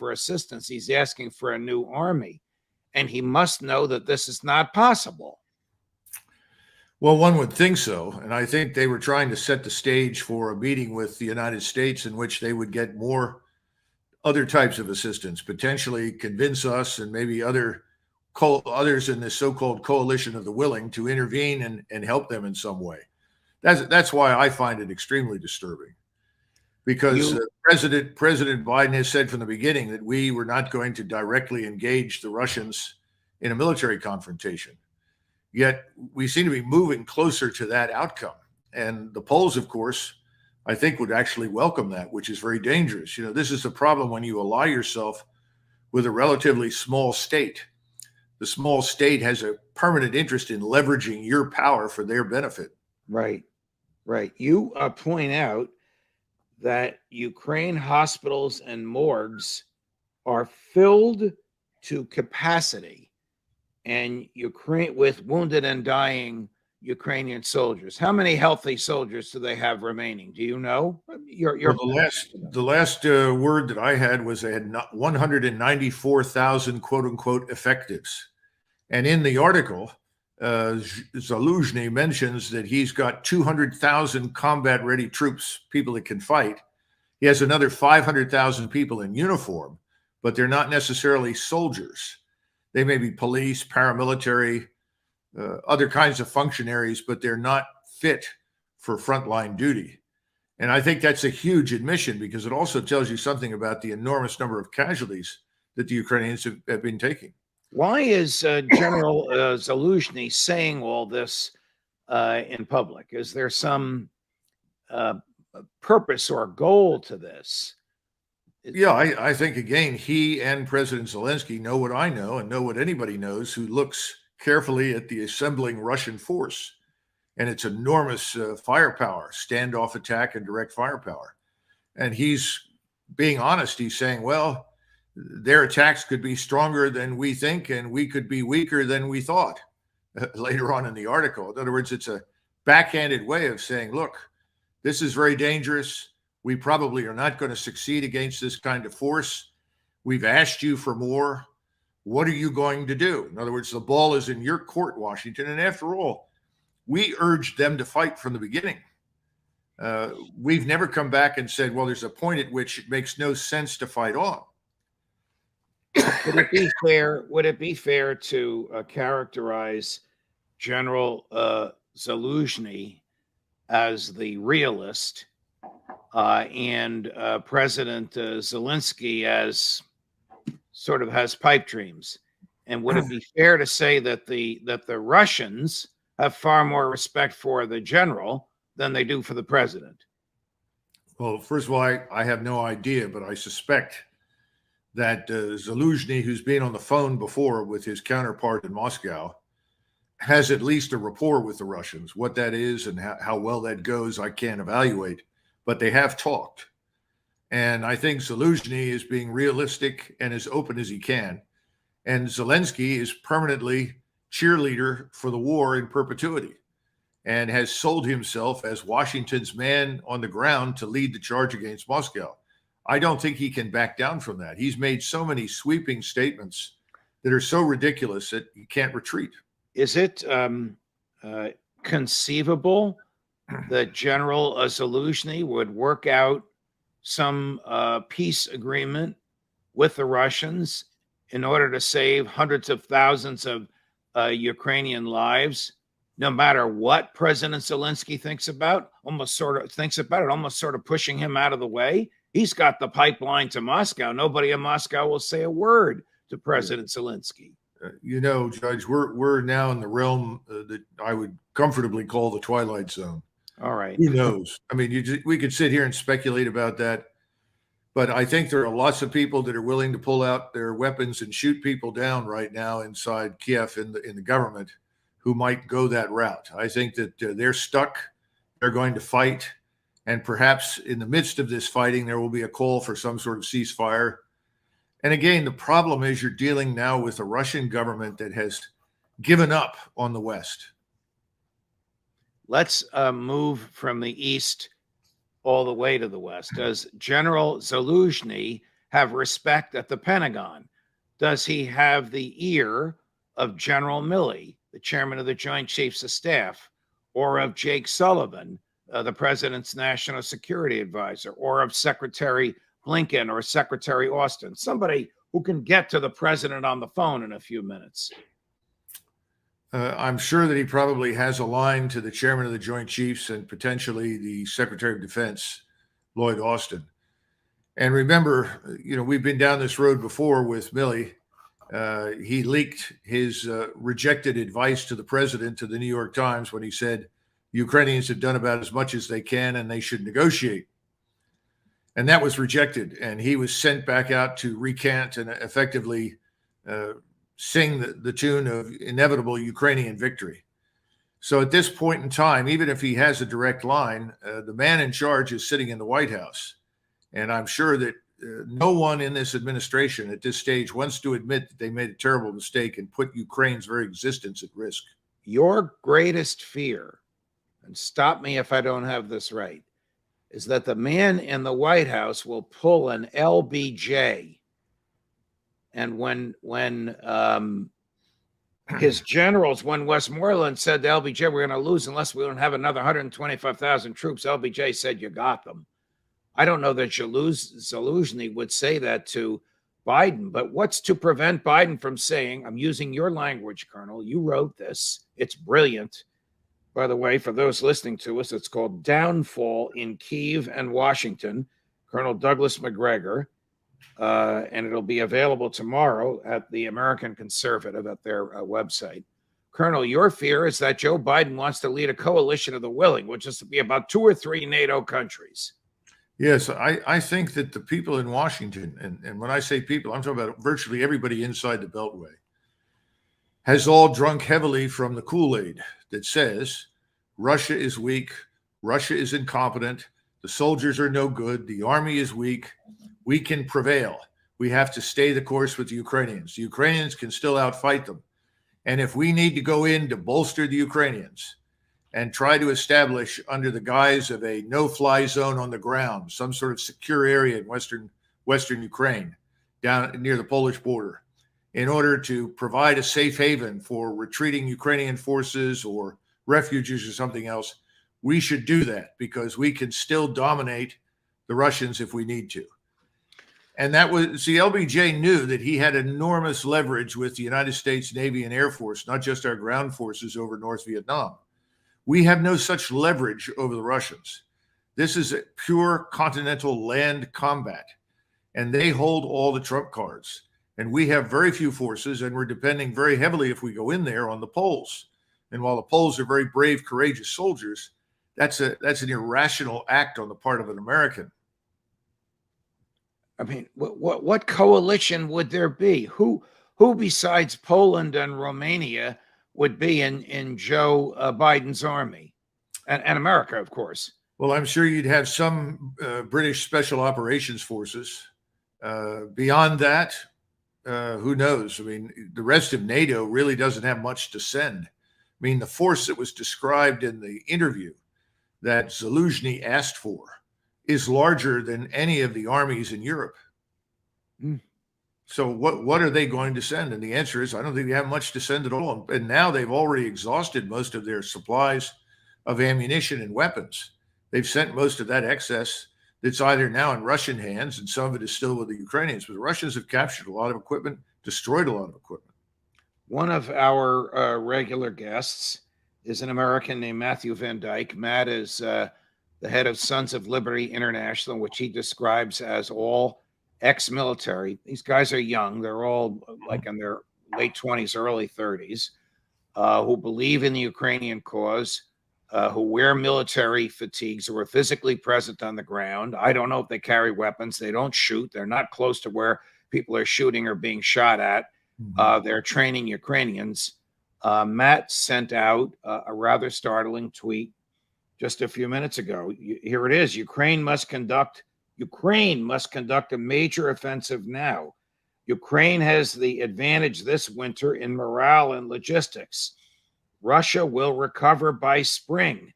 for assistance. He's asking for a new army, and he must know that this is not possible. Well, one would think so. And I think they were trying to set the stage for a meeting with the United States in which they would get more other types of assistance, potentially convince us and maybe others in this so-called coalition of the willing to intervene and help them in some way. That's why I find it extremely disturbing, because President Biden has said from the beginning that we were not going to directly engage the Russians in a military confrontation. Yet we seem to be moving closer to that outcome. And the polls, of course, I think would actually welcome that, which is very dangerous. You know, this is the problem when you ally yourself with a relatively small state. The small state has a permanent interest in leveraging your power for their benefit. Right, right. You point out that Ukraine hospitals and morgues are filled to capacity, and Ukraine with wounded and dying Ukrainian soldiers. How many healthy soldiers do they have remaining? Do you know? Well, the last word that I had was they had 194,000 quote unquote effectives. And in the article, Zaluzhny mentions that he's got 200,000 combat ready troops, people that can fight. He has another 500,000 people in uniform, but they're not necessarily soldiers. They may be police, paramilitary, other kinds of functionaries, but they're not fit for frontline duty. And I think that's a huge admission, because it also tells you something about the enormous number of casualties that the Ukrainians have been taking. Why is General Zaluzhny saying all this in public? Is there some purpose or goal to this? Yeah, I think, again, he and President Zelensky know what I know and know what anybody knows who looks carefully at the assembling Russian force and its enormous firepower, standoff attack and direct firepower. And he's being honest. He's saying, well, their attacks could be stronger than we think, and we could be weaker than we thought, later on in the article. In other words, it's a backhanded way of saying, look, this is very dangerous. We probably are not going to succeed against this kind of force. We've asked you for more. What are you going to do? In other words, the ball is in your court, Washington. And after all, we urged them to fight from the beginning. We've never come back and said, well, there's a point at which it makes no sense to fight on. Would it be fair to characterize General Zaluzhny as the realist, and President Zelensky as sort of has pipe dreams? And would it be fair to say that the Russians have far more respect for the general than they do for the president? Well, first of all, I have no idea, but I suspect that Zaluzhny, who's been on the phone before with his counterpart in Moscow, has at least a rapport with the Russians. What that is and how well that goes, I can't evaluate, but they have talked. And I think Zaluzhny is being realistic and as open as he can. And Zelensky is permanently cheerleader for the war in perpetuity and has sold himself as Washington's man on the ground to lead the charge against Moscow. I don't think he can back down from that. He's made so many sweeping statements that are so ridiculous that he can't retreat. Is it conceivable that General Zaluzhny would work out some peace agreement with the Russians in order to save hundreds of thousands of Ukrainian lives, no matter what President Zelensky thinks about it, almost sort of pushing him out of the way? He's got the pipeline to Moscow. Nobody in Moscow will say a word to President Zelensky. You know, Judge, we're now in the realm that I would comfortably call the Twilight Zone. All right. Who knows? I mean, we could sit here and speculate about that, but I think there are lots of people that are willing to pull out their weapons and shoot people down right now inside Kiev in the government who might go that route. I think that they're stuck. They're going to fight. And perhaps in the midst of this fighting, there will be a call for some sort of ceasefire. And again, the problem is you're dealing now with a Russian government that has given up on the West. Let's move from the East all the way to the West. Does General Zaluzhny have respect at the Pentagon? Does he have the ear of General Milley, the chairman of the Joint Chiefs of Staff, or of Jake Sullivan, the president's national security advisor, or of Secretary Blinken or Secretary Austin? Somebody who can get to the president on the phone in a few minutes. I'm sure that he probably has a line to the chairman of the Joint Chiefs and potentially the Secretary of Defense, Lloyd Austin. And remember, we've been down this road before with Milley. He leaked his rejected advice to the president to the New York Times when he said Ukrainians have done about as much as they can and they should negotiate. And that was rejected. And he was sent back out to recant and effectively sing the tune of inevitable Ukrainian victory. So at this point in time, even if he has a direct line, the man in charge is sitting in the White House. And I'm sure that no one in this administration at this stage wants to admit that they made a terrible mistake and put Ukraine's very existence at risk. Your greatest fear, and stop me if I don't have this right, is that the man in the White House will pull an LBJ. And when his generals, when Westmoreland said to LBJ, we're going to lose unless we don't have another 125,000 troops, LBJ said, you got them. I don't know that Zaluzhny would say that to Biden, but what's to prevent Biden from saying, I'm using your language, Colonel, you wrote this, it's brilliant. By the way, for those listening to us, it's called Downfall in Kyiv and Washington, Colonel Douglas Macgregor. And it'll be available tomorrow at the American Conservative at their website. Colonel, your fear is that Joe Biden wants to lead a coalition of the willing, which is to be about 2 or 3 NATO countries. Yes, I think that the people in Washington, and when I say people, I'm talking about virtually everybody inside the Beltway, has all drunk heavily from the Kool-Aid that says Russia is weak, Russia is incompetent, the soldiers are no good, the army is weak, we can prevail. We have to stay the course with the Ukrainians. The Ukrainians can still outfight them. And if we need to go in to bolster the Ukrainians and try to establish under the guise of a no-fly zone on the ground, some sort of secure area in western Ukraine, down near the Polish border, in order to provide a safe haven for retreating Ukrainian forces or refugees or something else, we should do that because we can still dominate the Russians if we need to. And that was, see, LBJ knew that he had enormous leverage with the United States Navy and Air Force, not just our ground forces over North Vietnam. We have no such leverage over the Russians. This is a pure continental land combat, and they hold all the trump cards. And we have very few forces, and we're depending very heavily, if we go in there, on the Poles. And while the Poles are very brave, courageous soldiers, that's an irrational act on the part of an American. I mean, what coalition would there be? Who besides Poland and Romania would be in Joe Biden's army and America, of course? Well, I'm sure you'd have some British Special Operations Forces. Beyond that, who knows? I mean, the rest of NATO really doesn't have much to send. I mean, the force that was described in the interview that Zaluzhny asked for is larger than any of the armies in Europe. So what are they going to send? And the answer is, I don't think they have much to send at all. And now they've already exhausted most of their supplies of ammunition and weapons. They've sent most of that excess that's either now in Russian hands, and some of it is still with the Ukrainians. But the Russians have captured a lot of equipment, destroyed a lot of equipment. One of our regular guests is an American named Matthew Van Dyke. Matt is the head of Sons of Liberty International, which he describes as all ex-military. These guys are young. They're all like in their late 20s, early 30s, who believe in the Ukrainian cause, who wear military fatigues, who are physically present on the ground. I don't know if they carry weapons. They don't shoot. They're not close to where people are shooting or being shot at. They're training Ukrainians. Matt sent out a rather startling tweet just a few minutes ago. Here it is. Ukraine must conduct a major offensive now. Ukraine has the advantage this winter in morale and logistics. Russia will recover by spring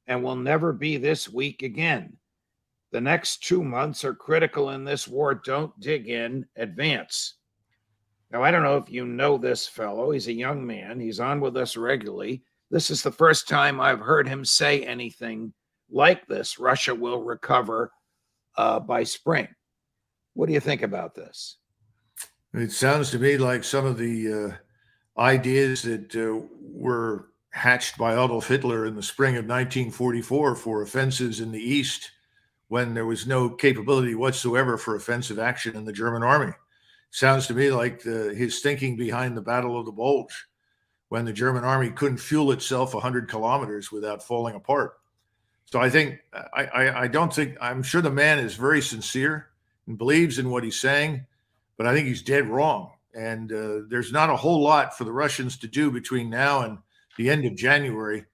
and will never be this weak again. The next 2 months are critical in this war. Don't dig in, advance. Now, I don't know if you know this fellow. He's a young man. He's on with us regularly. This is the first time I've heard him say anything like this. Russia will recover by spring. What do you think about this? It sounds to me like some of the ideas that were hatched by Adolf Hitler in the spring of 1944 for offensives in the East when there was no capability whatsoever for offensive action in the German army. Sounds to me like his thinking behind the Battle of the Bulge, when the German army couldn't fuel itself 100 kilometers without falling apart. So I don't think, I'm sure the man is very sincere and believes in what he's saying, but I think he's dead wrong. And there's not a whole lot for the Russians to do between now and the end of January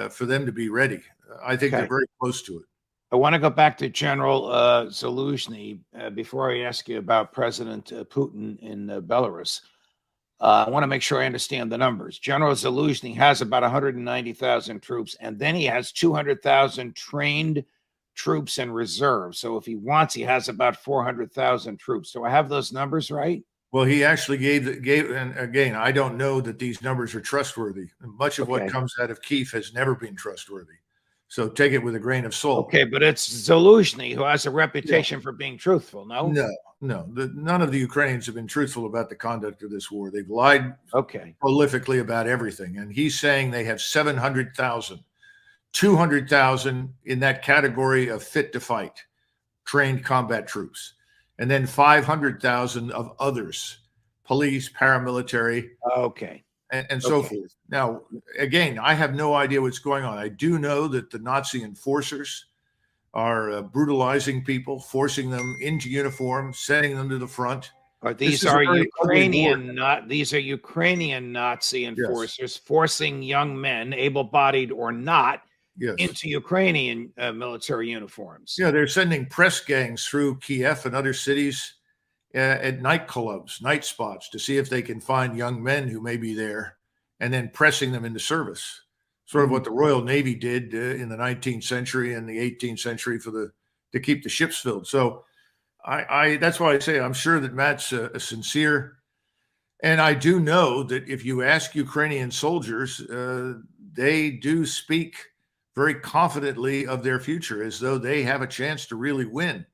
for them to be ready. I think they're very close to it. I want to go back to General Zaluzhny before I ask you about President Putin in Belarus. I want to make sure I understand the numbers. General Zaluzhny has about 190,000 troops, and then he has 200,000 trained troops and reserves. So if he wants, he has about 400,000 troops. Do I have those numbers right? Well, he actually gave, and again, I don't know that these numbers are trustworthy. Much of what comes out of Kyiv has never been trustworthy. So take it with a grain of salt. Okay, but it's Zaluzhny who has a reputation for being truthful, no? No. None of the Ukrainians have been truthful about the conduct of this war. They've lied prolifically about everything. And he's saying they have 700,000, 200,000 in that category of fit to fight, trained combat troops, and then 500,000 of others, police, paramilitary. And so forth. Now, again, I have no idea what's going on. I do know that the Nazi enforcers are brutalizing people, forcing them into uniform, sending them to the front. These are Ukrainian Nazi enforcers forcing young men, able-bodied or not, into Ukrainian military uniforms. Yeah, they're sending press gangs through Kiev and other cities at nightclubs, night spots, to see if they can find young men who may be there, and then pressing them into service. Sort of what the Royal Navy did in the 19th century and the 18th century to keep the ships filled. So that's why I say I'm sure that Matt's sincere. And I do know that if you ask Ukrainian soldiers, they do speak very confidently of their future as though they have a chance to really win.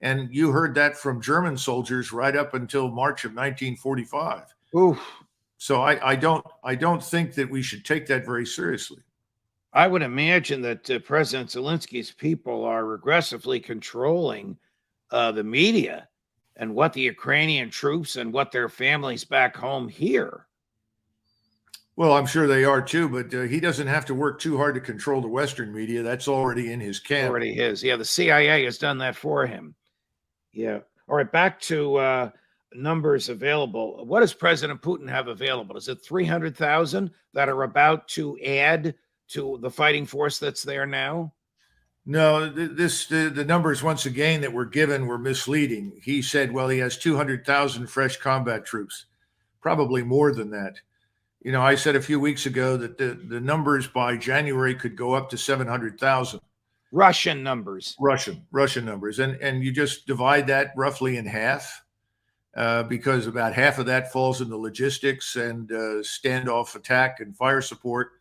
And you heard that from German soldiers right up until March of 1945. Oof. So I don't think that we should take that very seriously. I would imagine that President Zelensky's people are aggressively controlling the media and what the Ukrainian troops and what their families back home hear. Well, I'm sure they are too, but he doesn't have to work too hard to control the Western media. That's already in his camp. Already his. Yeah, the CIA has done that for him. Yeah. All right, back to numbers available. What does President Putin have available? Is it 300,000 that are about to add to the fighting force that's there now? No, the numbers once again that were given were misleading. He said, well, he has 200,000 fresh combat troops, probably more than that. You know, I said a few weeks ago that the numbers by January could go up to 700,000. Russian numbers. Russian numbers. And you just divide that roughly in half because about half of that falls into logistics and standoff attack and fire support.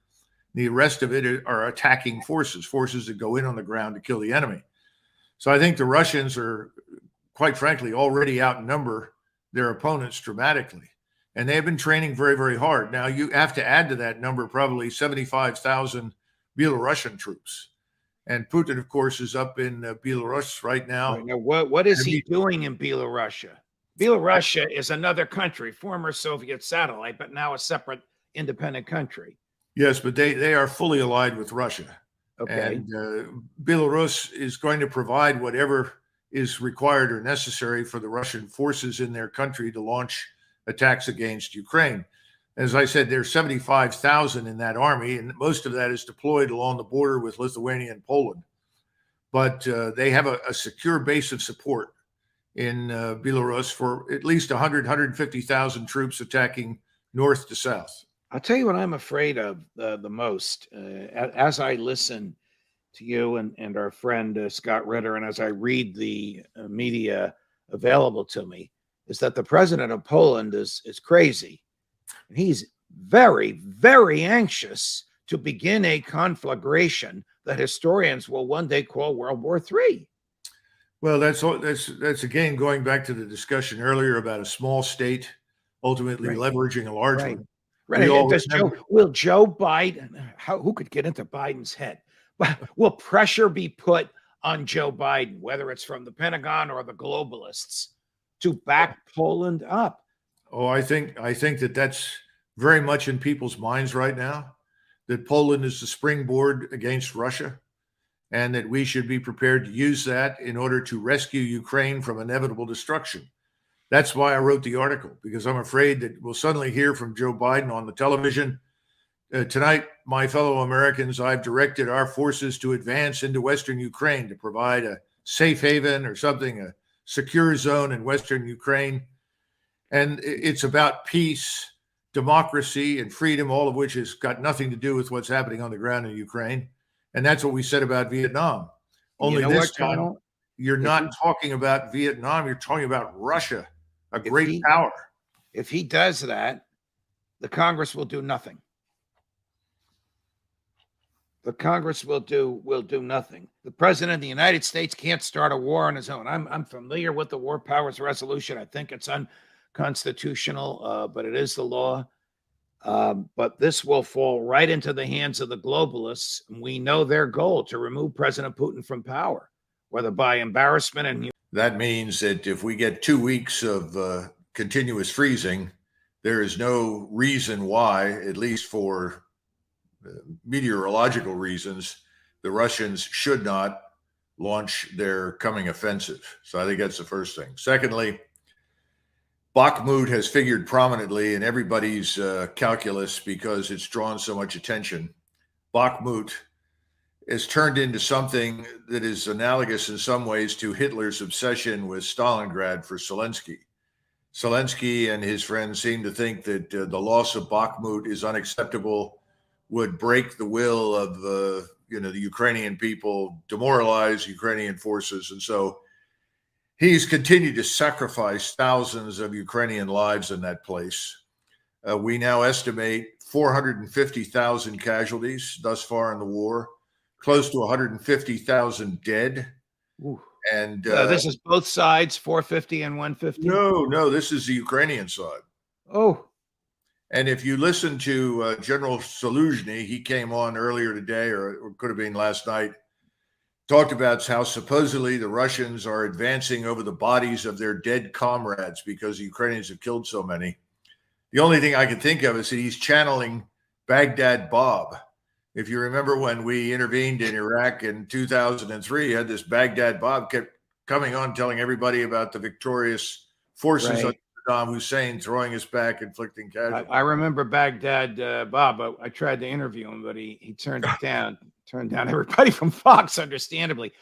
The rest of it are attacking forces that go in on the ground to kill the enemy. So I think the Russians are, quite frankly, already outnumber their opponents dramatically. And they have been training very, very hard. Now, you have to add to that number probably 75,000 Belarusian troops. And Putin, of course, is up in Belarus right now. Right. Now, what is he doing in Belarus? Belarus is another country, former Soviet satellite, but now a separate independent country. Yes, but they are fully allied with Russia. Okay. And Belarus is going to provide whatever is required or necessary for the Russian forces in their country to launch attacks against Ukraine. As I said, there's 75,000 in that army, and most of that is deployed along the border with Lithuania and Poland. But they have a secure base of support in Belarus for at least 150,000 troops attacking north to south. I'll tell you what I'm afraid of the most as I listen to you and our friend Scott Ritter, and as I read the media available to me, is that the president of Poland is crazy. And he's very, very anxious to begin a conflagration that historians will one day call World War III. Well, that's again going back to the discussion earlier about a small state ultimately Right. leveraging a large Right. one. Right. Remember, Will Joe Biden, who could get into Biden's head? Will pressure be put on Joe Biden, whether it's from the Pentagon or the globalists, to back Poland up? oh, I think that that's very much in people's minds right now, that Poland is the springboard against Russia, and that we should be prepared to use that in order to rescue Ukraine from inevitable destruction. That's why I wrote the article, because I'm afraid that we'll suddenly hear from Joe Biden on the television. Tonight, my fellow Americans, I've directed our forces to advance into Western Ukraine to provide a safe haven or something, a secure zone in Western Ukraine. And it's about peace, democracy, and freedom, all of which has got nothing to do with what's happening on the ground in Ukraine. And that's what we said about Vietnam. Only this time, you're not talking about Vietnam, you're talking about Russia, a great power. If he does that, the Congress will do nothing. The Congress will do nothing. The president of the United States can't start a war on his own. I'm familiar with the War Powers Resolution. I think it's unconstitutional, but it is the law. But this will fall right into the hands of the globalists. We know their goal, to remove President Putin from power, whether by embarrassment and... That means that if we get 2 weeks of continuous freezing, there is no reason why, at least for meteorological reasons, the Russians should not launch their coming offensive. So I think that's the first thing. Secondly, Bakhmut has figured prominently in everybody's calculus because it's drawn so much attention. Bakhmut is turned into something that is analogous in some ways to Hitler's obsession with Stalingrad for Zelensky. Zelensky and his friends seem to think that the loss of Bakhmut is unacceptable, would break the will of the Ukrainian people, demoralize Ukrainian forces. And so he's continued to sacrifice thousands of Ukrainian lives in that place. We now estimate 450,000 casualties thus far in the war, close to 150,000 dead. Ooh. And this is both sides, 450 and 150? No, this is the Ukrainian side. Oh. And if you listen to General Zaluzhny, he came on earlier today, or it could have been last night, talked about how supposedly the Russians are advancing over the bodies of their dead comrades because the Ukrainians have killed so many. The only thing I can think of is that he's channeling Baghdad Bob. If you remember when we intervened in Iraq in 2003, had this Baghdad Bob kept coming on telling everybody about the victorious forces of Saddam Hussein throwing us back, inflicting casualties. I remember Baghdad Bob. I tried to interview him, but he turned it down. Turned down everybody from Fox, understandably.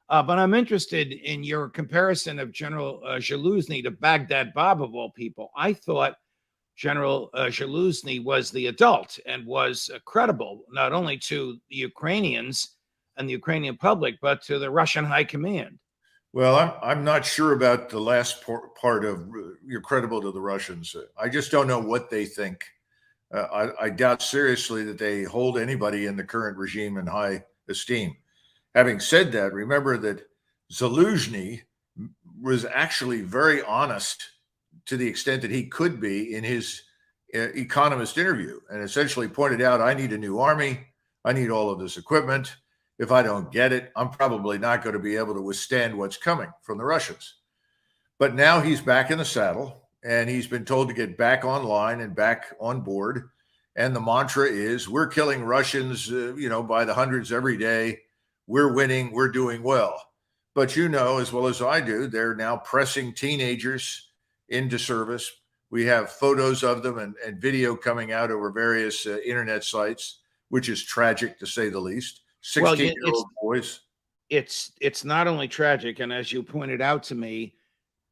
But I'm interested in your comparison of General Zaluzhny to Baghdad Bob, of all people. I thought General Zaluzhny was the adult and was credible, not only to the Ukrainians and the Ukrainian public, but to the Russian high command. Well, I'm not sure about the last part of you're credible to the Russians. I just don't know what they think. I doubt seriously that they hold anybody in the current regime in high esteem. Having said that, remember that Zaluzhny was actually very honest to the extent that he could be in his Economist interview, and essentially pointed out, I need a new army. I need all of this equipment. If I don't get it, I'm probably not going to be able to withstand what's coming from the Russians. But now he's back in the saddle, and he's been told to get back online and back on board. And the mantra is, we're killing Russians, by the hundreds every day. We're winning. We're doing well. But as well as I do, they're now pressing teenagers into service. We have photos of them and video coming out over various internet sites, which is tragic to say the least. 16-year-old boys. It's not only tragic, and as you pointed out to me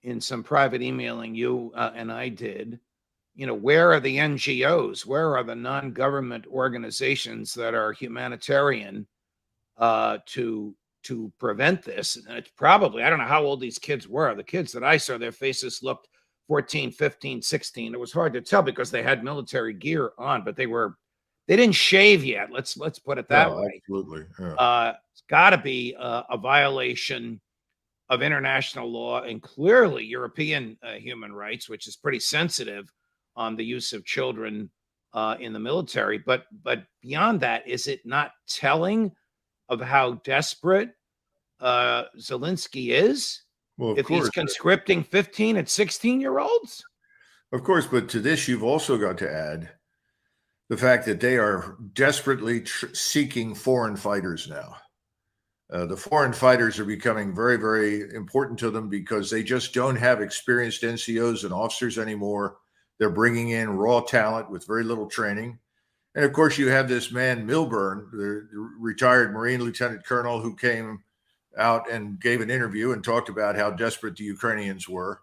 in some private emailing you and I did, where are the NGOs? Where are the non-government organizations that are humanitarian to prevent this. And it's probably, I don't know how old these kids were. The kids that I saw, their faces looked 14, 15, 16. It was hard to tell because they had military gear on, but they didn't shave yet. Let's put it that way. Absolutely. Yeah. It's got to be a violation of international law and clearly European human rights, which is pretty sensitive on the use of children in the military. But beyond that, is it not telling of how desperate Zelensky is? Well, if he's conscripting 15 and 16-year-olds? Of course, but to this, you've also got to add the fact that they are desperately seeking foreign fighters now. The foreign fighters are becoming very, very important to them because they just don't have experienced NCOs and officers anymore. They're bringing in raw talent with very little training. And of course, you have this man, Milburn, the retired Marine Lieutenant Colonel, who came out and gave an interview and talked about how desperate the Ukrainians were.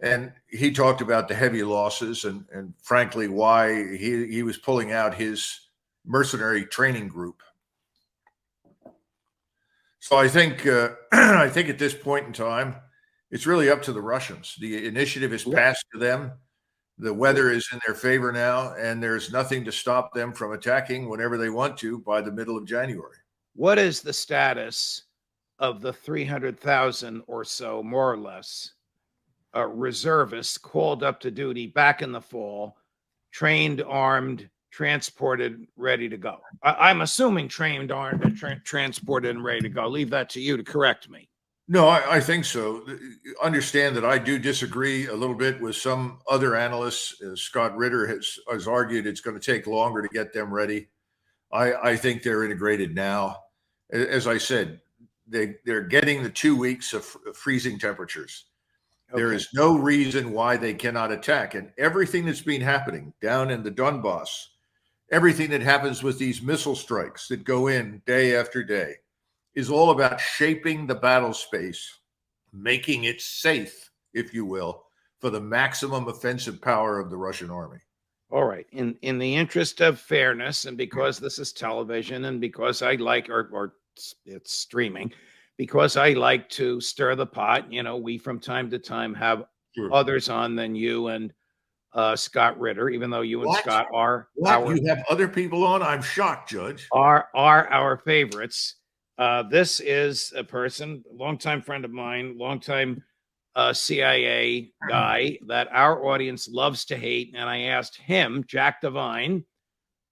And he talked about the heavy losses and frankly, why he was pulling out his mercenary training group. So I think at this point in time, it's really up to the Russians. The initiative is passed to them. The weather is in their favor now, and there's nothing to stop them from attacking whenever they want to by the middle of January. What is the status of the 300,000 or so, more or less, reservists called up to duty back in the fall, trained, armed, transported, ready to go? I'm assuming trained, armed, transported, and ready to go. Leave that to you to correct me. No, I think so. Understand that I do disagree a little bit with some other analysts. Scott Ritter has argued it's going to take longer to get them ready. I think they're integrated now. As I said, they're getting the 2 weeks of freezing temperatures. Okay. There is no reason why they cannot attack. And everything that's been happening down in the Donbass, everything that happens with these missile strikes that go in day after day, is all about shaping the battle space, making it safe, if you will, for the maximum offensive power of the Russian army. All right. In the interest of fairness, and because this is television, and because I like, or it's streaming, because I like to stir the pot, we from time to time have others on than you and Scott Ritter, even though you and Scott are you have other people on? I'm shocked, Judge. Are our favorites. This is a person, longtime friend of mine, longtime CIA guy that our audience loves to hate. And I asked him, Jack Devine,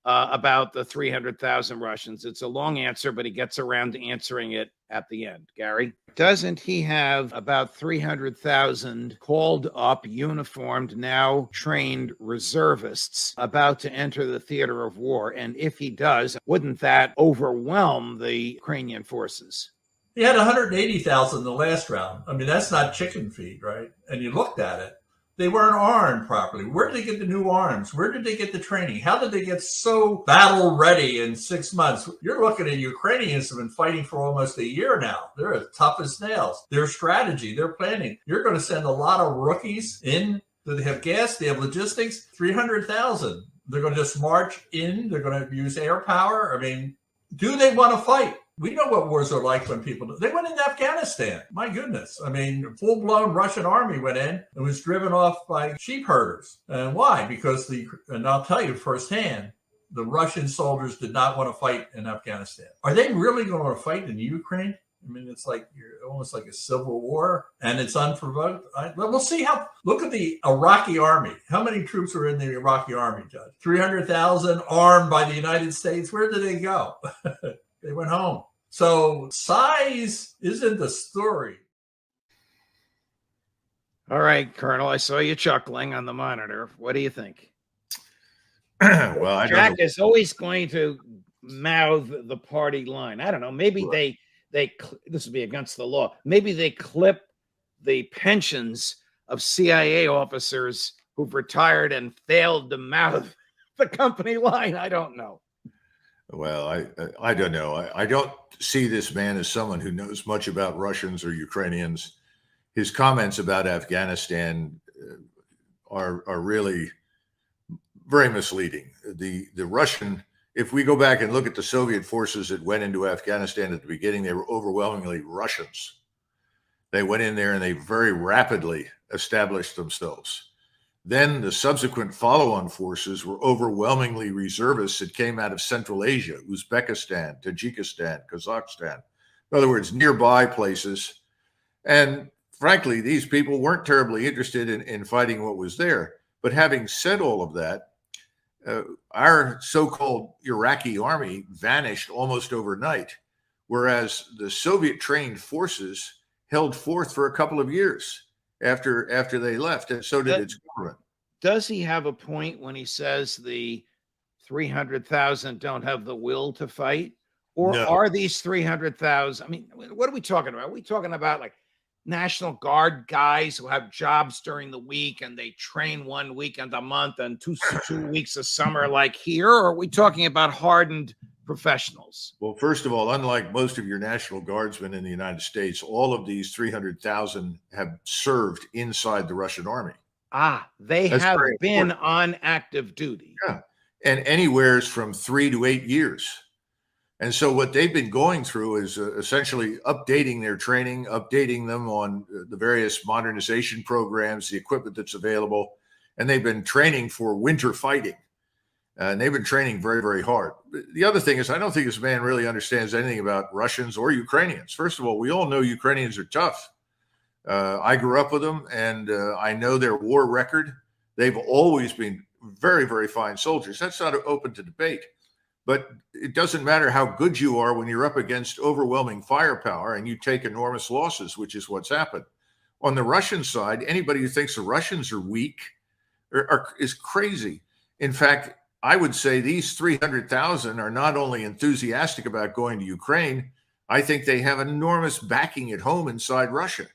about the 300,000 Russians. It's a long answer, but he gets around to answering it at the end. Gary, doesn't he have about 300,000 called up, uniformed, now trained reservists about to enter the theater of war? And if he does, wouldn't that overwhelm the Ukrainian forces? He had 180,000 in the last round. I mean, that's not chicken feed, right? And you looked at it. They weren't armed properly. Where did they get the new arms? Where did they get the training? How did they get so battle ready in 6 months? You're looking at Ukrainians have been fighting for almost a year now. They're as tough as nails. Their strategy, their planning. You're going to send a lot of rookies in. Do they have gas? They have logistics? 300,000. They're going to just march in. They're going to use air power. I mean, do they want to fight? We know what wars are like when people do. They went into Afghanistan. My goodness. I mean, full-blown Russian army went in and was driven off by sheep herders. And why? Because and I'll tell you firsthand, the Russian soldiers did not want to fight in Afghanistan. Are they really going to fight in Ukraine? I mean, it's like almost like a civil war, and it's unprovoked. We'll see how. Look at the Iraqi army. How many troops are in the Iraqi army, Judge? 300,000 armed by the United States. Where did they go? They went home. So size isn't the story. All right, Colonel, I saw you chuckling on the monitor. What do you think? Well, Jack is always going to mouth the party line. I don't know. Maybe they this would be against the law. Maybe they clip the pensions of CIA officers who've retired and failed to mouth the company line. I don't know. Well, I don't know. I don't see this man as someone who knows much about Russians or Ukrainians. His comments about Afghanistan are really very misleading. The Russian if we go back and look at the Soviet forces that went into Afghanistan at the beginning, they were overwhelmingly Russians. They went in there and they very rapidly established themselves. Then the subsequent follow-on forces were overwhelmingly reservists that came out of Central Asia, Uzbekistan, Tajikistan, Kazakhstan. In other words, nearby places. And frankly, these people weren't terribly interested in fighting what was there. But having said all of that, our so-called Iraqi army vanished almost overnight, whereas the Soviet-trained forces held forth for a couple of years after they left, and so did its government. Does he have a point when he says the 300,000 don't have the will to fight? Or No. are these 300,000? I mean, what are we talking about? Are we talking about like National Guard guys who have jobs during the week and they train 1 weekend a month and two weeks a summer like here? Or are we talking about hardened professionals? Well, first of all, unlike most of your National Guardsmen in the United States, all of these 300,000 have served inside the Russian army. They That's have very been important. on active duty. Yeah. And anywheres from 3 to 8 years. And so what they've been going through is essentially updating their training, updating them on the various modernization programs, the equipment that's available. And they've been training for winter fighting. And they've been training very, very hard. The other thing is, I don't think this man really understands anything about Russians or Ukrainians. First of all, we all know Ukrainians are tough. I grew up with them, and I know their war record. They've always been very, very fine soldiers. That's not open to debate. But it doesn't matter how good you are when you're up against overwhelming firepower and you take enormous losses, which is what's happened. On the Russian side, anybody who thinks the Russians are weak is crazy. In fact, I would say these 300,000 are not only enthusiastic about going to Ukraine, I think they have enormous backing at home inside Russia.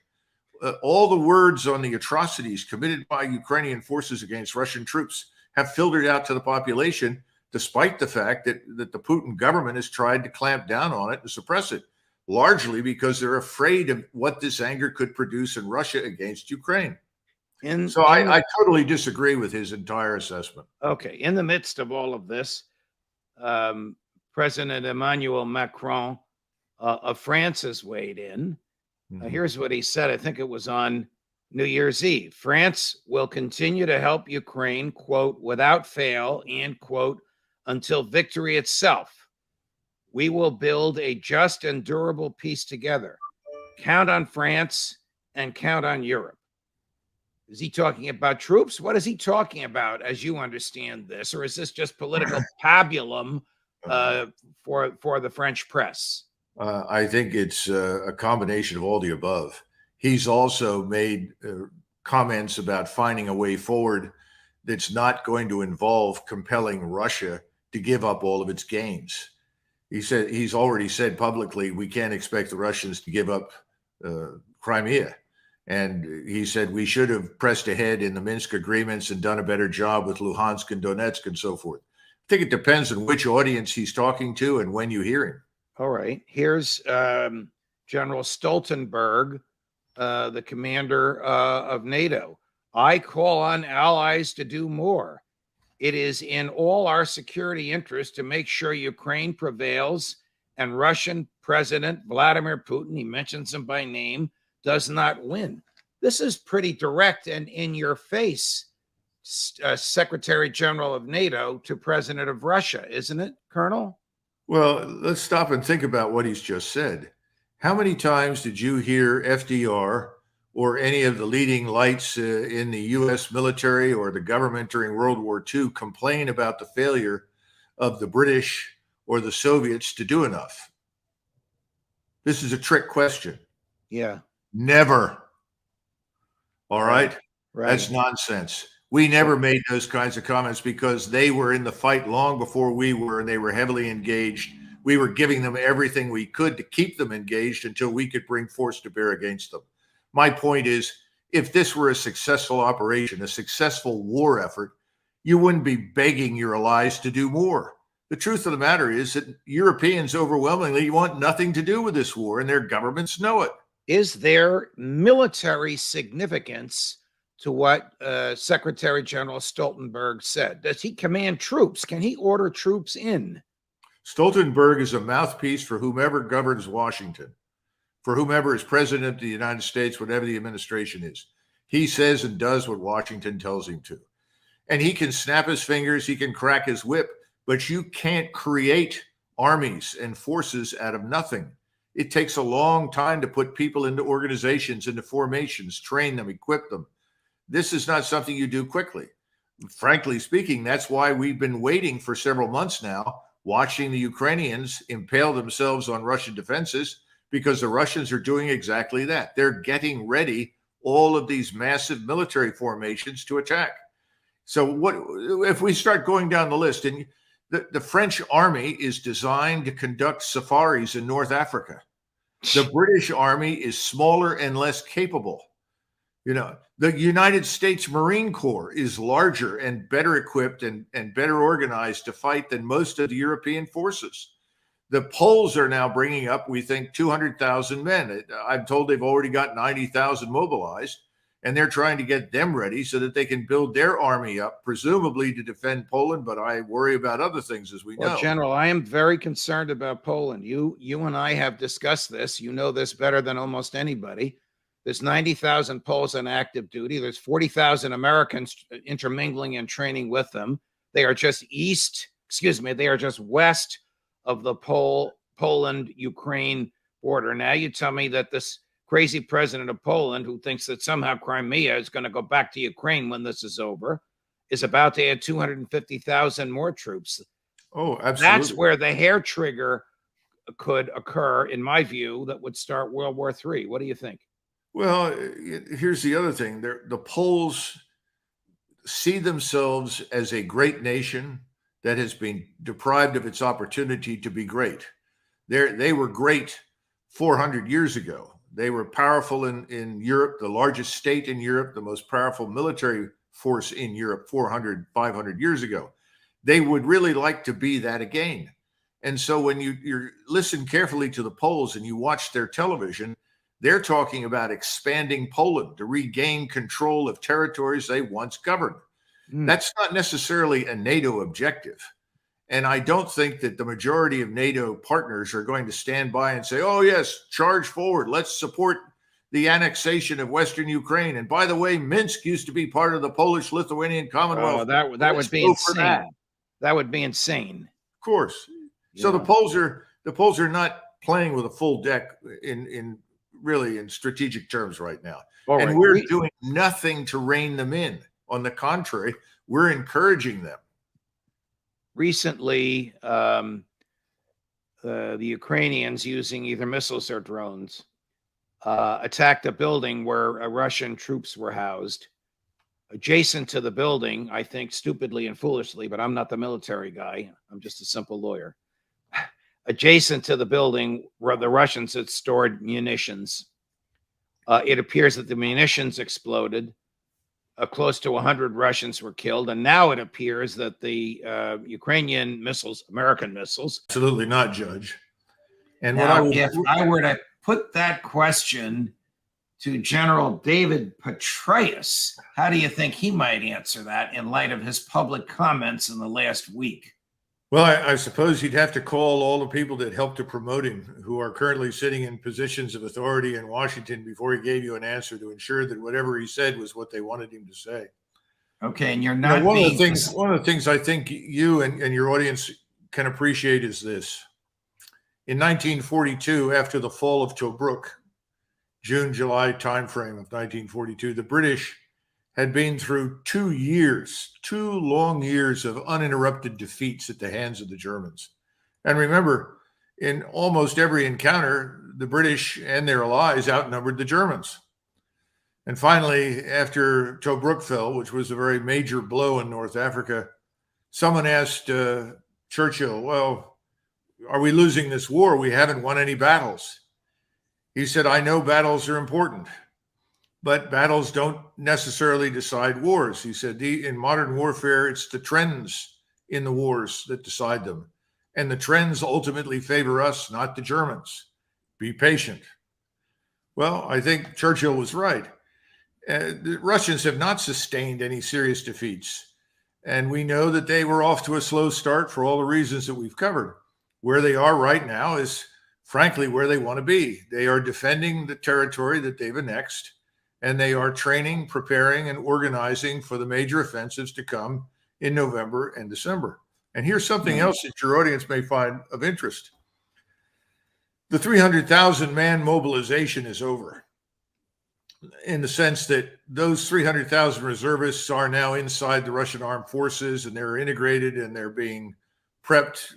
All the words on the atrocities committed by Ukrainian forces against Russian troops have filtered out to the population, despite the fact that the Putin government has tried to clamp down on it and suppress it, largely because they're afraid of what this anger could produce in Russia against Ukraine. I totally disagree with his entire assessment. Okay. In the midst of all of this, President Emmanuel Macron of France has weighed in. Here's what he said. I think it was on New Year's Eve. France will continue to help Ukraine, quote, without fail, and quote, until victory itself. We will build a just and durable peace together. Count on France and count on Europe. Is he talking about troops? What is he talking about, as you understand this? Or is this just political pabulum for the French press? I think it's a combination of all the above. He's also made comments about finding a way forward that's not going to involve compelling Russia to give up all of its gains. He's already said publicly, we can't expect the Russians to give up Crimea. And he said we should have pressed ahead in the Minsk agreements and done a better job with Luhansk and Donetsk and so forth. I think it depends on which audience he's talking to and when you hear him. All right. Here's General Stoltenberg, the commander of NATO. I call on allies to do more. It is in all our security interest to make sure Ukraine prevails and Russian President Vladimir Putin, he mentions him by name, does not win. This is pretty direct and in your face, Secretary General of NATO to President of Russia, isn't it, Colonel? Well, let's stop and think about what he's just said. How many times did you hear FDR or any of the leading lights in the U.S. military or the government during World War II complain about the failure of the British or the Soviets to do enough? This is a trick question. Yeah. Never. All right? Right. That's nonsense. We never made those kinds of comments because they were in the fight long before we were, and they were heavily engaged. We were giving them everything we could to keep them engaged until we could bring force to bear against them. My point is, if this were a successful operation, a successful war effort, you wouldn't be begging your allies to do more. The truth of the matter is that Europeans overwhelmingly want nothing to do with this war, and their governments know it. Is there military significance to what Secretary General Stoltenberg said? Does he command troops? Can he order troops in? Stoltenberg is a mouthpiece for whomever governs Washington, for whomever is president of the United States, whatever the administration is. He says and does what Washington tells him to. And he can snap his fingers, he can crack his whip, but you can't create armies and forces out of nothing. It takes a long time to put people into organizations, into formations, train them, equip them. This is not something you do quickly. Frankly speaking, that's why we've been waiting for several months now, watching the Ukrainians impale themselves on Russian defenses, because the Russians are doing exactly that. They're getting ready all of these massive military formations to attack. So what if we start going down the list? And the French army is designed to conduct safaris in North Africa. The British army is smaller and less capable. You know, the United States Marine Corps is larger and better equipped and better organized to fight than most of the European forces. The Poles are now bringing up, we think, 200,000 men. I'm told they've already got 90,000 mobilized, and they're trying to get them ready so that they can build their army up, presumably to defend Poland. But I worry about other things, as we know. Well, General, I am very concerned about Poland. You and I have discussed this. You know this better than almost anybody. There's 90,000 Poles on active duty. There's 40,000 Americans intermingling and training with them. They are just they are just west of the Poland-Ukraine border. Now you tell me that this crazy president of Poland, who thinks that somehow Crimea is going to go back to Ukraine when this is over, is about to add 250,000 more troops. Oh, absolutely. That's where the hair trigger could occur, in my view, that would start World War III. What do you think? Well, here's the other thing. The Poles see themselves as a great nation that has been deprived of its opportunity to be great. They were great 400 years ago. They were powerful in Europe, the largest state in Europe, the most powerful military force in Europe 400, 500 years ago. They would really like to be that again. And so when you listen carefully to the Poles and you watch their television, they're talking about expanding Poland to regain control of territories they once governed. That's not necessarily a NATO objective. And I don't think that the majority of NATO partners are going to stand by and say, oh, yes, charge forward. Let's support the annexation of Western Ukraine. And by the way, Minsk used to be part of the Polish-Lithuanian Commonwealth. That would be insane. That would be insane. Of course. Yeah. So the Poles are not playing with a full deck in strategic terms right now. And we're doing nothing to rein them in. On the contrary, we're encouraging them. Recently, the Ukrainians, using either missiles or drones, attacked a building where Russian troops were housed. Adjacent to the building, I think stupidly and foolishly, but I'm not the military guy. I'm just a simple lawyer. Adjacent to the building where the Russians had stored munitions, it appears that the munitions exploded. Close to 100 Russians were killed. And now it appears that the Ukrainian missiles, American missiles. Absolutely not, Judge. And now, if I were to put that question to General David Petraeus, how do you think he might answer that in light of his public comments in the last week? Well, I suppose you'd have to call all the people that helped to promote him, who are currently sitting in positions of authority in Washington, before he gave you an answer, to ensure that whatever he said was what they wanted him to say. Okay, and you're not. One of the things I think you and your audience can appreciate is this. In 1942, after the fall of Tobruk, June-July timeframe of 1942, the British had been through 2 long years of uninterrupted defeats at the hands of the Germans. And remember, in almost every encounter, the British and their allies outnumbered the Germans. And finally, after Tobruk fell, which was a very major blow in North Africa, someone asked Churchill, well, are we losing this war? We haven't won any battles. He said, I know battles are important, but battles don't necessarily decide wars. He said, in modern warfare, it's the trends in the wars that decide them. And the trends ultimately favor us, not the Germans. Be patient. Well, I think Churchill was right. The Russians have not sustained any serious defeats. And we know that they were off to a slow start for all the reasons that we've covered. where they are right now is frankly where they want to be. They are defending the territory that they've annexed, and they are training, preparing, and organizing for the major offensives to come in November and December. And here's something else that your audience may find of interest. The 300,000 man mobilization is over, in the sense that those 300,000 reservists are now inside the Russian armed forces, and they're integrated and they're being prepped,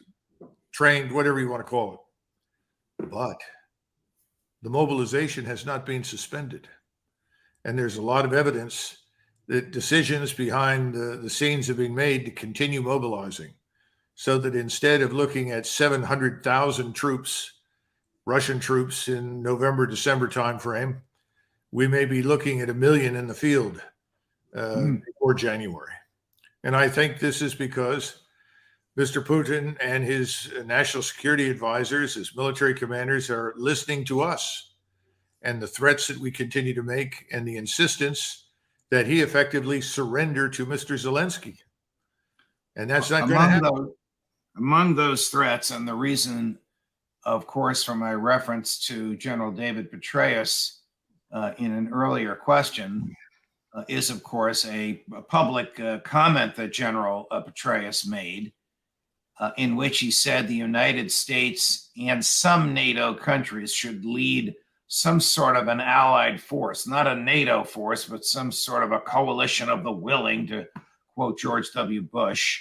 trained, whatever you want to call it. But the mobilization has not been suspended. And there's a lot of evidence that decisions behind the scenes have been made to continue mobilizing, so that instead of looking at 700,000 troops, Russian troops in November, December timeframe, we may be looking at 1 million in the field before January. And I think this is because Mr. Putin and his national security advisors, his military commanders, are listening to us and the threats that we continue to make, and the insistence that he effectively surrender to Mr. Zelensky. And that's not going to happen. Among those threats, and the reason, of course, for my reference to General David Petraeus in an earlier question, is, of course, a public comment that General Petraeus made, in which he said the United States and some NATO countries should lead some sort of an allied force, not a NATO force, but some sort of a coalition of the willing, to quote George W. Bush,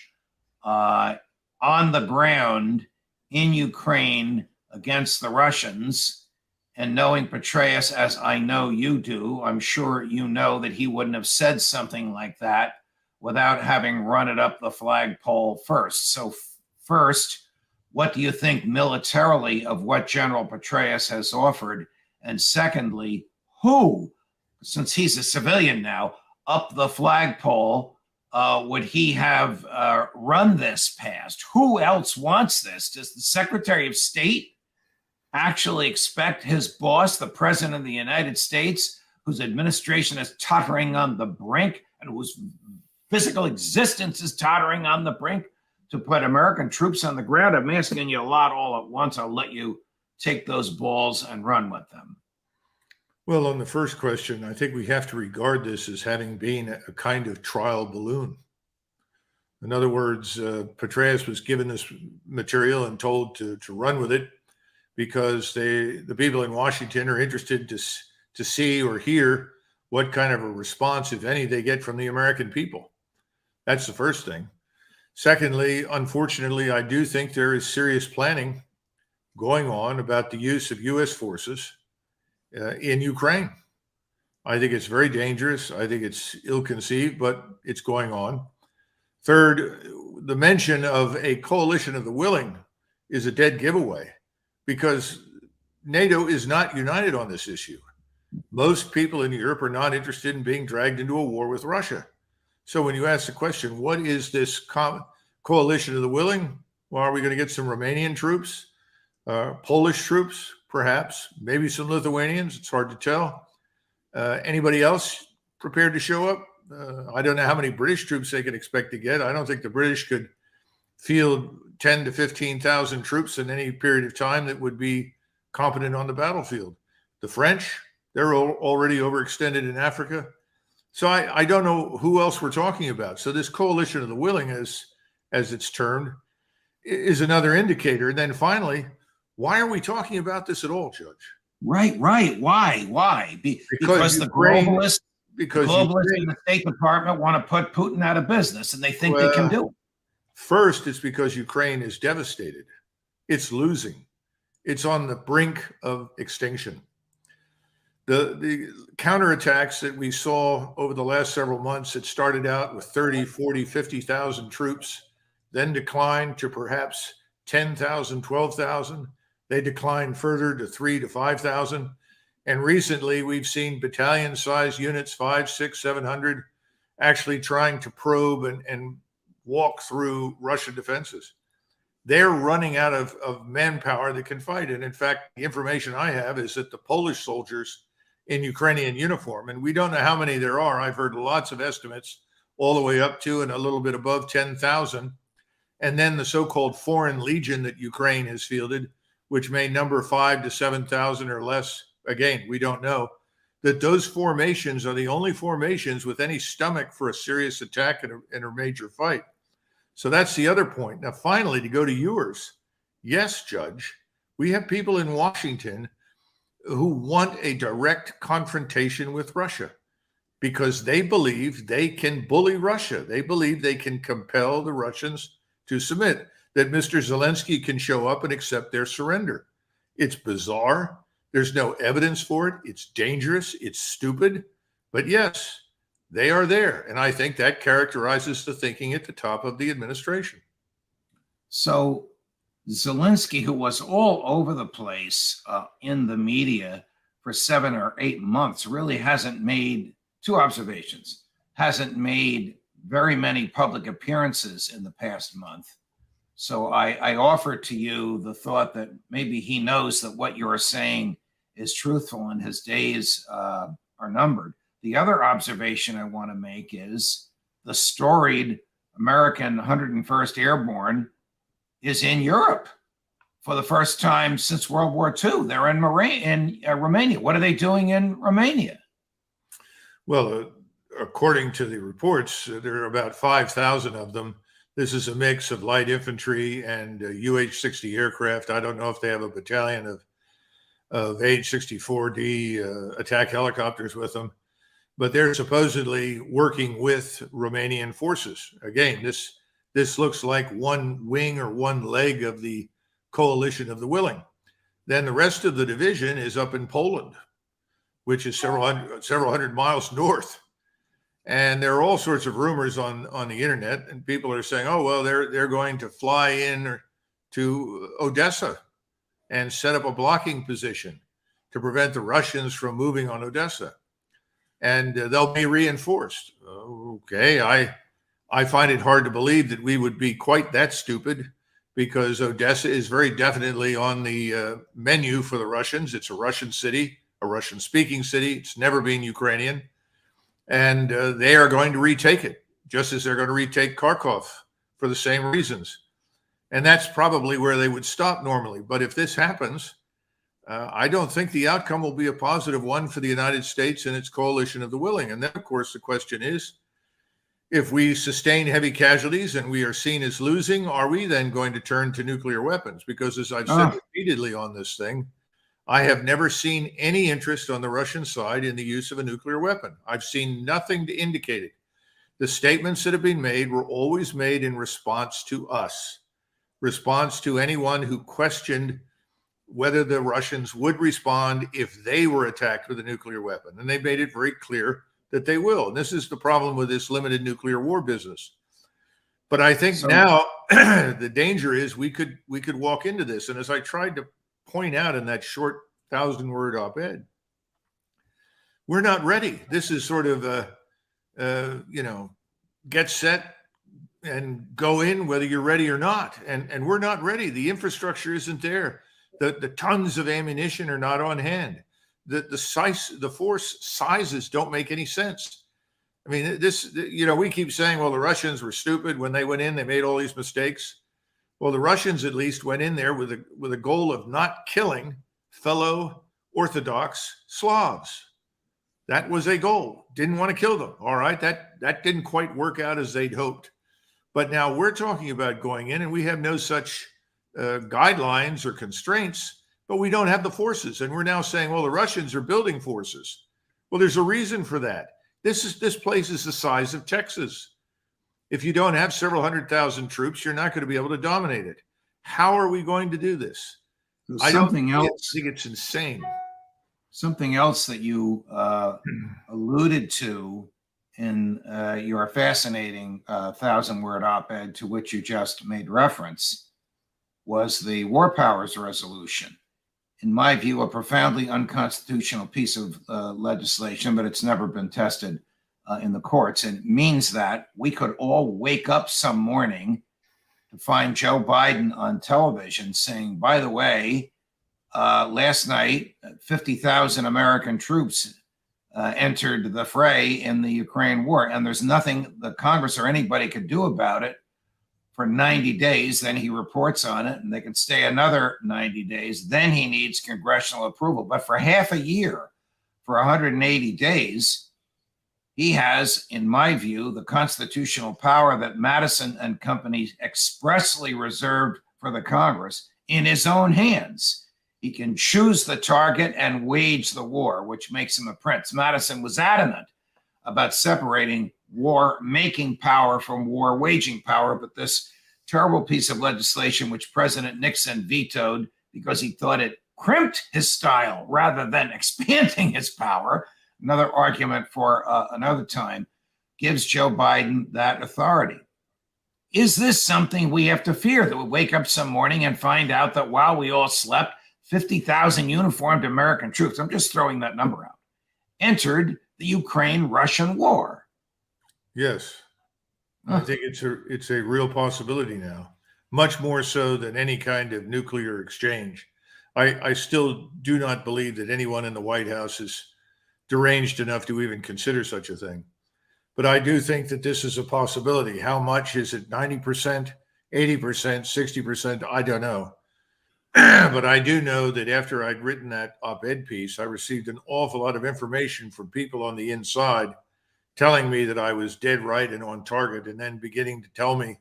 on the ground in Ukraine against the Russians. And knowing Petraeus, as I know you do, I'm sure you know that he wouldn't have said something like that without having run it up the flagpole first. So first, what do you think militarily of what General Petraeus has offered? And secondly, who, since he's a civilian now, up the flagpole would he have run this past? Who else wants this? Does the Secretary of State actually expect his boss, the President of the United States, whose administration is tottering on the brink and whose physical existence is tottering on the brink, to put American troops on the ground? I'm asking you a lot all at once. I'll let you take those balls and run with them. Well, on the first question, I think we have to regard this as having been a kind of trial balloon. In other words, Petraeus was given this material and told to run with it because the people in Washington are interested to see or hear what kind of a response, if any, they get from the American people. That's the first thing. Secondly, unfortunately, I do think there is serious planning going on about the use of U.S. forces in Ukraine. I think it's very dangerous. I think it's ill-conceived, but it's going on. Third, the mention of a coalition of the willing is a dead giveaway, because NATO is not united on this issue. Most people in Europe are not interested in being dragged into a war with Russia. So when you ask the question, what is this coalition of the willing? Well, are we going to get some Romanian troops, Polish troops, perhaps, maybe some Lithuanians? It's hard to tell. Anybody else prepared to show up? I don't know how many British troops they can expect to get. I don't think the British could field 10 to 15,000 troops in any period of time that would be competent on the battlefield. The French, they're already overextended in Africa. So I don't know who else we're talking about. So this coalition of the willing, as it's termed, is another indicator. And then finally, why are we talking about this at all, Judge? Right. Why? Because the globalists in the State Department want to put Putin out of business, and they think they can do it. First, it's because Ukraine is devastated. It's losing. It's on the brink of extinction. The counterattacks that we saw over the last several months, it started out with 30, 40, 50,000 troops, then declined to perhaps 10,000, 12,000. They declined further to 3,000 to 5,000. And recently we've seen battalion-sized units, 500, 600, 700, actually trying to probe and walk through Russian defenses. They're running out of manpower that can fight. And in fact, the information I have is that the Polish soldiers in Ukrainian uniform, and we don't know how many there are. I've heard lots of estimates all the way up to and a little bit above 10,000. and then the so-called Foreign Legion that Ukraine has fielded, which may number 5,000 to 7,000 or less. Again, we don't know. That those formations are the only formations with any stomach for a serious attack in a major fight. So that's the other point. Now, finally, to go to yours, yes, Judge, we have people in Washington who want a direct confrontation with Russia because they believe they can bully Russia. They believe they can compel the Russians to submit, that Mr. Zelensky can show up and accept their surrender. It's bizarre. There's no evidence for it. It's dangerous. It's stupid. But yes, they are there. And I think that characterizes the thinking at the top of the administration. So Zelensky, who was all over the place in the media for 7 or 8 months, really hasn't made, two observations, hasn't made very many public appearances in the past month. So I offer to you the thought that maybe he knows that what you're saying is truthful and his days are numbered. The other observation I want to make is the storied American 101st Airborne is in Europe for the first time since World War II. They're in Romania. What are they doing in Romania? Well, according to the reports, there are about 5,000 of them. This is a mix of light infantry and UH-60 aircraft. I don't know if they have a battalion of H-64D attack helicopters with them, but they're supposedly working with Romanian forces. Again, this looks like one wing or one leg of the coalition of the willing. Then the rest of the division is up in Poland, which is several hundred miles north. And there are all sorts of rumors on the internet, and people are saying, oh, well, they're going to fly in to Odessa and set up a blocking position to prevent the Russians from moving on Odessa. And they'll be reinforced. Okay, I find it hard to believe that we would be quite that stupid, because Odessa is very definitely on the menu for the Russians. It's a Russian city, a Russian-speaking city. It's never been Ukrainian. And they are going to retake it, just as they're going to retake Kharkov for the same reasons. And that's probably where they would stop normally. But if this happens, I don't think the outcome will be a positive one for the United States and its coalition of the willing. And then, of course, the question is, if we sustain heavy casualties and we are seen as losing, are we then going to turn to nuclear weapons? Because as I've said repeatedly on this thing, I have never seen any interest on the Russian side in the use of a nuclear weapon. I've seen nothing to indicate it. The statements that have been made were always made in response to us, response to anyone who questioned whether the Russians would respond if they were attacked with a nuclear weapon. And they made it very clear that they will. And this is the problem with this limited nuclear war business. But I think now the danger is we could walk into this. And as I tried to point out in that short 1,000-word op-ed, we're not ready. This is sort of get set and go in whether you're ready or not. And we're not ready. The infrastructure isn't there. The tons of ammunition are not on hand. The force sizes don't make any sense. I mean, we keep saying, well, the Russians were stupid when they went in, they made all these mistakes. Well, the Russians at least went in there with a goal of not killing fellow Orthodox Slavs. That was a goal. Didn't want to kill them. All right, that didn't quite work out as they'd hoped. But now we're talking about going in, and we have no such guidelines or constraints, but we don't have the forces. And we're now saying, well, the Russians are building forces. Well, there's a reason for that. This place is the size of Texas. If you don't have several 100,000 troops, you're not going to be able to dominate it. How are we going to do this? I think it's insane. Something else that you alluded to in your fascinating 1,000-word op-ed to which you just made reference was the War Powers Resolution. In my view, a profoundly unconstitutional piece of legislation, but it's never been tested in the courts. And it means that we could all wake up some morning to find Joe Biden on television saying, by the way, last night, 50,000 American troops entered the fray in the Ukraine war. And there's nothing the Congress or anybody could do about it for 90 days. Then he reports on it, and they can stay another 90 days. Then he needs congressional approval. But for half a year, for 180 days, he has, in my view, the constitutional power that Madison and company expressly reserved for the Congress in his own hands. He can choose the target and wage the war, which makes him a prince. Madison was adamant about separating war-making power from war-waging power, but this terrible piece of legislation, which President Nixon vetoed because he thought it crimped his style rather than expanding his power, another argument for another time, gives Joe Biden that authority. Is this something we have to fear, that we wake up some morning and find out that while we all slept, 50,000 uniformed American troops, I'm just throwing that number out, entered the Ukraine-Russian war? Yes. I think it's a real possibility now, much more so than any kind of nuclear exchange. I still do not believe that anyone in the White House is deranged enough to even consider such a thing. But I do think that this is a possibility. How much is it? 90%, 80%, 60%? I don't know. But I do know that after I'd written that op-ed piece, I received an awful lot of information from people on the inside telling me that I was dead right and on target, and then beginning to tell me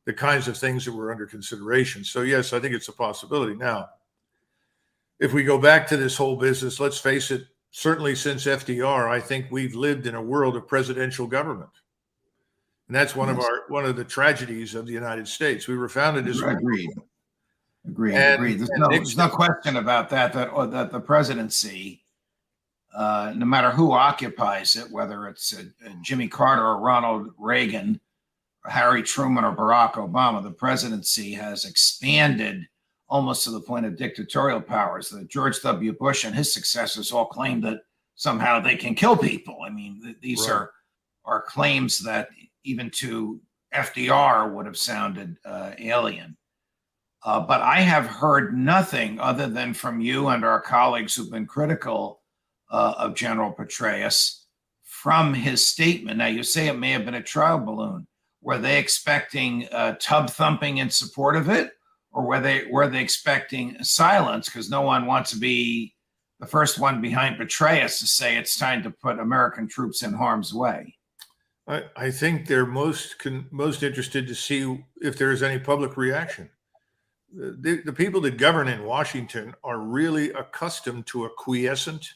the kinds of things that were under consideration. So yes, I think it's a possibility. Now, if we go back to this whole business, let's face it, certainly since FDR, I think we've lived in a world of presidential government. And that's one of the tragedies of the United States. We were founded as Agreed. And There's no question about that the presidency, no matter who occupies it, whether it's Jimmy Carter or Ronald Reagan, or Harry Truman or Barack Obama, the presidency has expanded almost to the point of dictatorial powers. That George W. Bush and his successors all claim that somehow they can kill people. I mean, these are claims that even to FDR would have sounded alien. But I have heard nothing other than from you and our colleagues who've been critical of General Petraeus from his statement. Now, you say it may have been a trial balloon. Were they expecting tub thumping in support of it? Or were they expecting silence? Because no one wants to be the first one behind Petraeus to say it's time to put American troops in harm's way. I think they're most interested to see if there is any public reaction. The people that govern in Washington are really accustomed to a quiescent,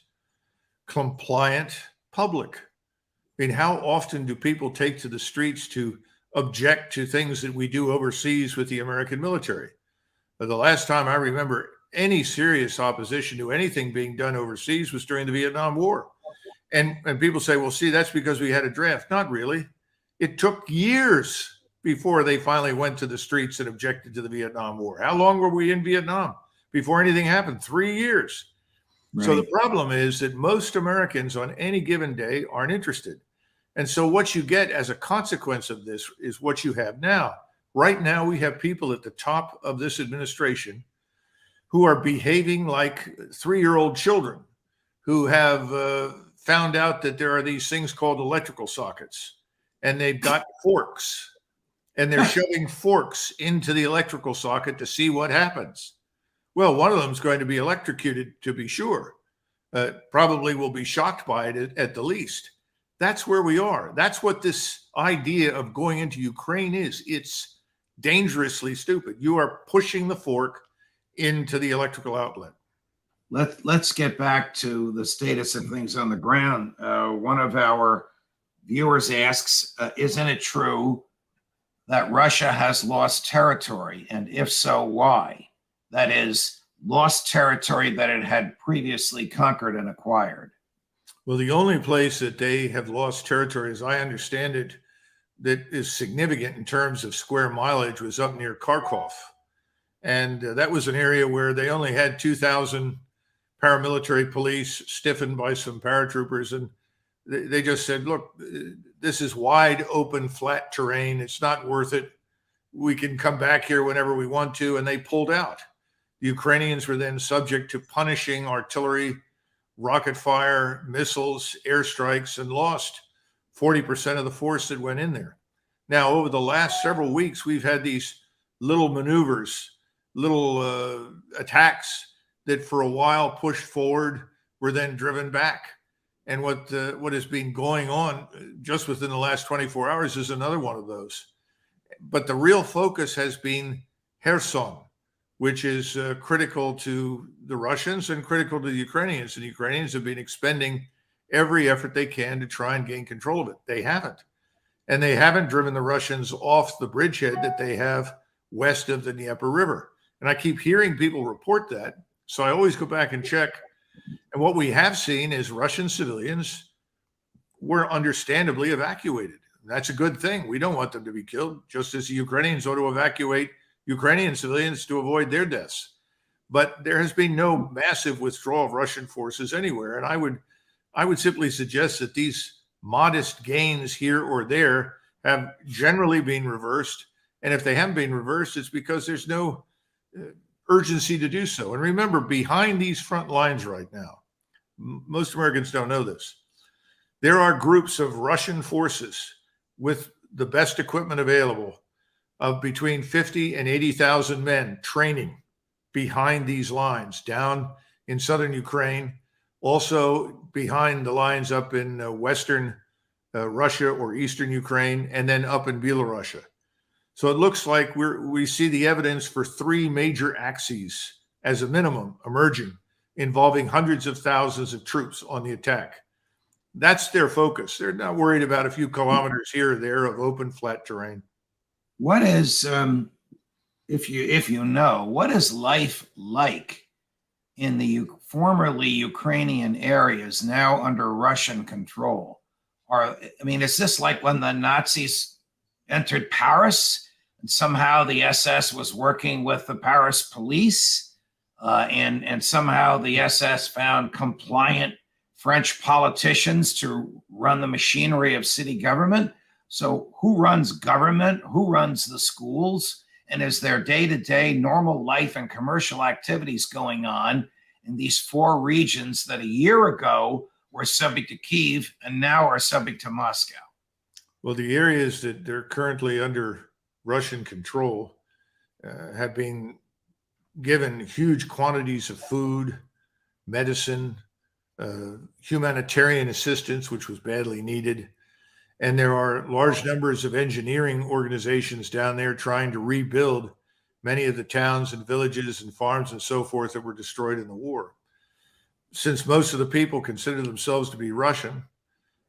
compliant public. I mean, how often do people take to the streets to object to things that we do overseas with the American military? The last time I remember any serious opposition to anything being done overseas was during the Vietnam War. And people say, well, see, that's because we had a draft. Not really. It took years before they finally went to the streets and objected to the Vietnam War. How long were we in Vietnam before anything happened? 3 years. Right. So the problem is that most Americans on any given day aren't interested. And so what you get as a consequence of this is what you have now. Right now, we have people at the top of this administration who are behaving like 3-year-old children who have found out that there are these things called electrical sockets, and they've got forks, and they're shoving forks into the electrical socket to see what happens. Well, one of them is going to be electrocuted, to be sure. Probably will be shocked by it at the least. That's where we are. That's what this idea of going into Ukraine is. It's dangerously stupid. You are pushing the fork into the electrical outlet. Let's get back to the status of things on the ground. One of our viewers asks, isn't it true that Russia has lost territory? And if so, why? That is, lost territory that it had previously conquered and acquired. Well, the only place that they have lost territory, as I understand it, that is significant in terms of square mileage was up near Kharkov. And that was an area where they only had 2,000 paramilitary police stiffened by some paratroopers. And they just said, look, this is wide open, flat terrain. It's not worth it. We can come back here whenever we want to. And they pulled out. The Ukrainians were then subject to punishing artillery, rocket fire, missiles, airstrikes, and lost 40% of the force that went in there. Now, over the last several weeks, we've had these little maneuvers, little attacks that for a while pushed forward, were then driven back. And what has been going on just within the last 24 hours is another one of those. But the real focus has been Kherson, which is critical to the Russians and critical to the Ukrainians. And the Ukrainians have been expending every effort they can to try and gain control of it. They haven't. And they haven't driven the Russians off the bridgehead that they have west of the Dnieper River. And I keep hearing people report that. So I always go back and check. And what we have seen is Russian civilians were understandably evacuated. That's a good thing. We don't want them to be killed, just as the Ukrainians ought to evacuate Ukrainian civilians to avoid their deaths. But there has been no massive withdrawal of Russian forces anywhere. And I would simply suggest that these modest gains here or there have generally been reversed. And if they haven't been reversed, it's because there's no urgency to do so. And remember, behind these front lines right now, most Americans don't know this, there are groups of Russian forces with the best equipment available of between 50 and 80,000 men training behind these lines down in southern Ukraine, also behind the lines up in western Russia or eastern Ukraine, and then up in Belarus. So it looks like we see the evidence for three major axes as a minimum emerging, involving hundreds of thousands of troops on the attack. That's their focus. They're not worried about a few kilometers here or there of open, flat terrain. What is, if you know, what is life like in the formerly Ukrainian areas now under Russian control? Is this like when the Nazis entered Paris and somehow the SS was working with the Paris police, and somehow the SS found compliant French politicians to run the machinery of city government? So who runs government? Who runs the schools? And is there day-to-day normal life and commercial activities going on in these four regions that a year ago were subject to Kyiv and now are subject to Moscow? Well, the areas that they're currently under Russian control have been given huge quantities of food, medicine, humanitarian assistance, which was badly needed. And there are large numbers of engineering organizations down there trying to rebuild many of the towns and villages and farms and so forth that were destroyed in the war. Since most of the people consider themselves to be Russian,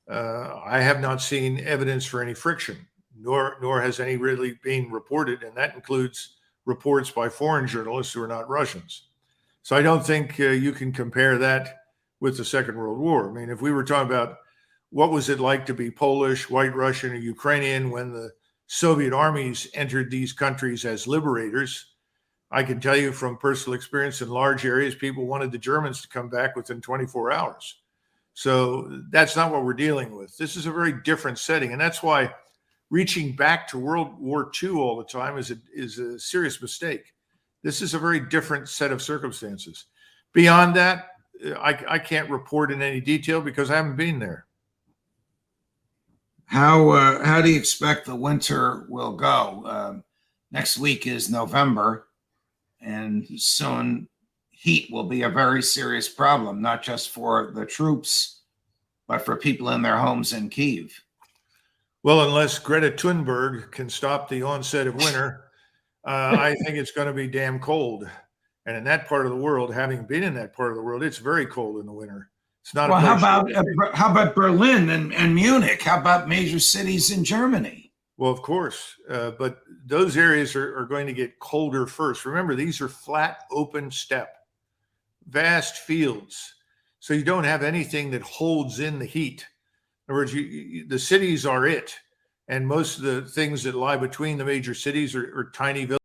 I have not seen evidence for any friction, nor has any really been reported, and that includes reports by foreign journalists who are not Russians. So I don't think you can compare that with the Second World War. I mean, if we were talking about what was it like to be Polish, White Russian, or Ukrainian when the Soviet armies entered these countries as liberators, I can tell you from personal experience in large areas, people wanted the Germans to come back within 24 hours. So that's not what we're dealing with. This is a very different setting. And that's why reaching back to World War II all the time is a serious mistake. This is a very different set of circumstances. Beyond that, I can't report in any detail because I haven't been there. How do you expect the winter will go? Next week is November, and soon heat will be a very serious problem, not just for the troops, but for people in their homes in Kyiv. Well, unless Greta Thunberg can stop the onset of winter, I think it's going to be damn cold. And in that part of the world, having been in that part of the world, it's very cold in the winter. It's not. Well, how about Berlin and Munich? How about major cities in Germany? Well, of course, but those areas are going to get colder first. Remember, these are flat, open steppe, vast fields. So you don't have anything that holds in the heat. In other words, the cities are it. And most of the things that lie between the major cities are tiny villages.